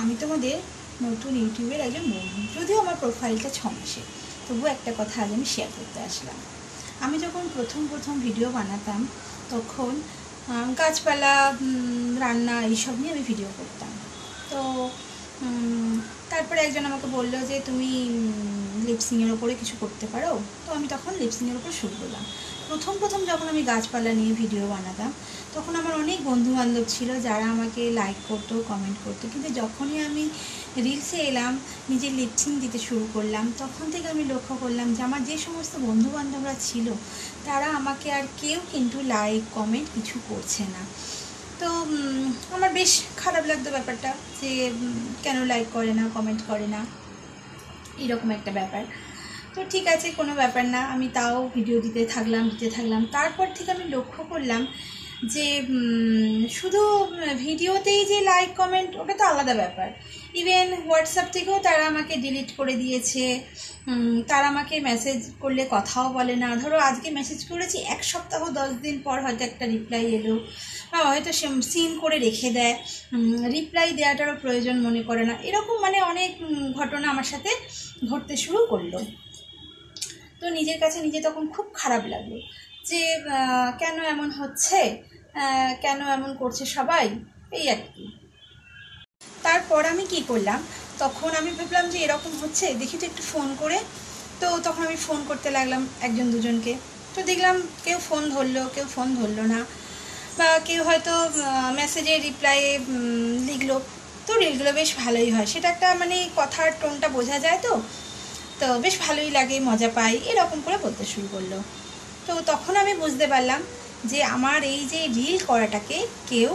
আমি তোমাদের নতুন ইউটিউবের একজন বন্ধু, যদিও আমার প্রোফাইলটা 6 মাসে, তবুও একটা কথা আজ আমি শেয়ার করতে আসলাম। আমি যখন প্রথম ভিডিও বানাতাম তখন গাছপালা, রান্না এইসব নিয়ে আমি ভিডিও করতাম। তো তারপরে একজন আমাকে বললো যে তুমি লিপসিংয়ের ওপরে কিছু করতে পারো। তো আমি তখন লিপসিংয়ের ওপর শুরু করলাম। প্রথম যখন আমি গাছপালা নিয়ে ভিডিও বানাতাম তখন আমার অনেক বন্ধুবান্ধব ছিল যারা আমাকে লাইক করতো, কমেন্ট করতো, কিন্তু যখনই আমি রিলসে এলাম, নিজের লিপসিং দিতে শুরু করলাম, তখন থেকে আমি লক্ষ্য করলাম যে আমার যে সমস্ত বন্ধুবান্ধবরা ছিল তারা আমাকে আর কেউ কিন্তু লাইক কমেন্ট কিছু করছে না। তো আমার বেশ খারাপ লাগতো ব্যাপারটা, যে কেন লাইক করে না, কমেন্ট করে না, এরকম একটা ব্যাপার। তো ঠিক আছে, কোনো ব্যাপার না, আমি তাও ভিডিও দিতে থাকলাম। তারপর থেকে আমি লক্ষ্য করলাম যে শুধু ভিডিওতেই যে লাইক কমেন্ট, ওটা তো আলাদা ব্যাপার। ইভেন হোয়াটসঅ্যাপ থেকেও তারা আমাকে ডিলিট করে দিয়েছে। তারা আমাকে মেসেজ করলে কথাও বলে না। ধরো আজকে মেসেজ করেছি, 1 সপ্তাহ 10 দিন পর হয়তো একটা রিপ্লাই এলো, বা হয়তো সিন করে রেখে দেয়, রিপ্লাই দেওয়াটারও প্রয়োজন মনে করে না। এরকম মানে অনেক ঘটনা আমার সাথে ঘটতে শুরু করলো। তো নিজের কাছে নিজে তখন খুব খারাপ লাগলো যে কেন এমন হচ্ছে, কেন এমন করছে সবাই, এই আর কি। তারপর আমি কি করলাম, তখন আমি ভাবলাম যে এরকম হচ্ছে, দেখি তো একটু ফোন করে। তো তখন আমি ফোন করতে লাগলাম একজন দুজনকে। তো দেখলাম কেউ ফোন ধরলো, কেউ ফোন ধরলো না, বা কেউ হয়তো মেসেজে রিপ্লাইয়ে লিখলো। তো রিলগুলো বেশ ভালোই হয়, সেটা একটা মানে কথার টোনটা বোঝা যায়, তো বেশ ভালোই লাগে, মজা পাই, এরকম করে বলতে শুরু করলো। তো তখন আমি বুঝতে পারলাম যে আমার এই যে রিল করাটাকে কেউ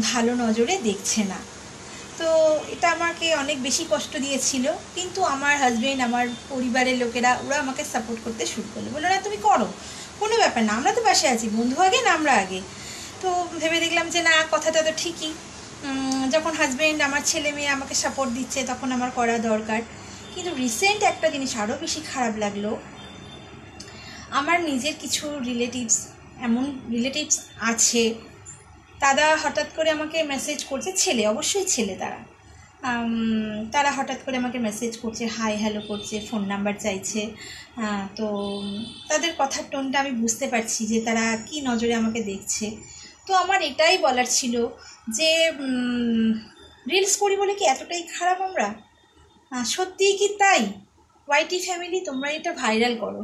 ভালো নজরে দেখছে না। তো এটা আমাকে অনেক বেশি কষ্ট দিয়েছিল, কিন্তু আমার হাজবেন্ড, আমার পরিবারের লোকেরা, ওরা আমাকে সাপোর্ট করতে শুরু করলো, বললো না তুমি করো, কোনো ব্যাপার না, আমরা তো পাশে আছি, বন্ধু আগে না আমরা আগে। তো ভেবে দেখলাম যে না, কথাটা তো ঠিকই। যখন হাজবেন্ড, আমার ছেলে মেয়ে আমাকে সাপোর্ট দিচ্ছে, তখন আমার করা দরকার। কিন্তু রিসেন্ট একটা জিনিস আরও বেশি খারাপ লাগলো। আমার নিজের কিছু রিলেটিভস আছে, তারা হঠাৎ করে আমাকে মেসেজ করছে, ছেলে, অবশ্যই ছেলে, তারা হঠাৎ করে আমাকে মেসেজ করছে, হাই হ্যালো করছে, ফোন নাম্বার চাইছে। তো তাদের কথার টোনটা আমি বুঝতে পারছি যে তারা কি নজরে আমাকে দেখছে। তো আমার এটাই বলার ছিল যে রিলস করি বলে কি এতটাই খারাপ আমরা? সত্যিই কি তাই? ওয়াইটি ফ্যামিলি, তোমরা এটা ভাইরাল করো,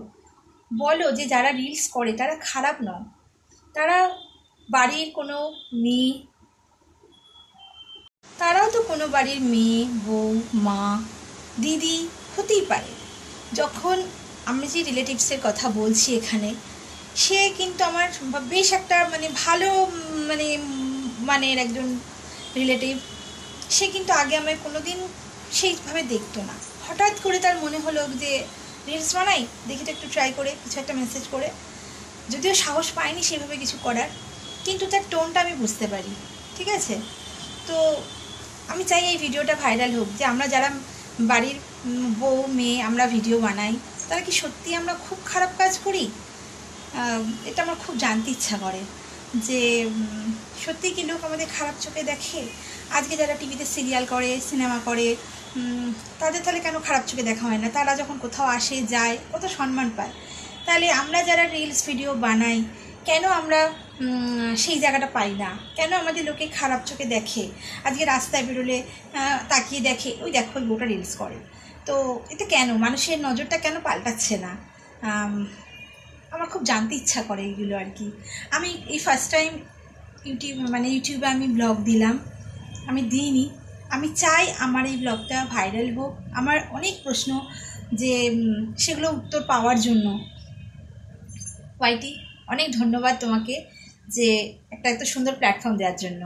বলো যে যারা রিলস করে তারা খারাপ নয়, তারা বাড়ির কোনো মেয়ে, তারাও তো কোনো বাড়ির মেয়ে, বউ, মা, দিদি হতেই পারে। যখন আমি যে রিলেটিভসের কথা বলছি এখানে, সে কিন্তু আমার বেশ একটা মানে ভালো মানের একজন রিলেটিভ। সে কিন্তু আগে আমায় কোনো দিন সেইভাবে দেখতো না। হঠাৎ করে তার মনে হলো যে রিলস বানাই, দেখি তো একটু ট্রাই করে কিছু একটা মেসেজ করে। যদিও সাহস পাইনি সেভাবে কিছু করার, কিন্তু তার টোনটা আমি বুঝতে পারি, ঠিক আছে? তো আমি চাই এই ভিডিওটা ভাইরাল হোক, যে আমরা যারা বাড়ির বউ মেয়ে আমরা ভিডিও বানাই, তারা কি সত্যি আমরা খুব খারাপ কাজ করি? এটা আমার খুব জানতে ইচ্ছা করে, যে সত্যি কি লোক আমাদের খারাপ চোখে দেখে? আজকে যারা টিভিতে সিরিয়াল করে, সিনেমা করে, তাদের তাহলে কেন খারাপ চোখে দেখা হয় না? তারা যখন কোথাও আসে যায় কত সম্মান পায়। তাহলে আমরা যারা রিলস ভিডিও বানাই, কেন আমরা সেই জায়গাটা পাই না? কেন আমাদের লোকে খারাপ চোখে দেখে? আজকে রাস্তায় বেরোলে তাকিয়ে দেখে, ওই দেখো ওই বউটা রিলস করে। তো এটা কেন? মানুষের নজরটা কেন পাল্টাচ্ছে না? আমার খুব জানতে ইচ্ছা করে এইগুলো আর কি। আমি এই ফার্স্ট টাইম ইউটিউবে আমি ব্লগ দিলাম, আমি দিইনি। আমি চাই আমার এই ব্লগটা ভাইরাল হোক, আমার অনেক প্রশ্ন যে সেগুলো উত্তর পাওয়ার জন্য। ওয়াইটি, অনেক ধন্যবাদ তোমাকে যে একটা এত সুন্দর প্ল্যাটফর্ম দেওয়ার জন্য।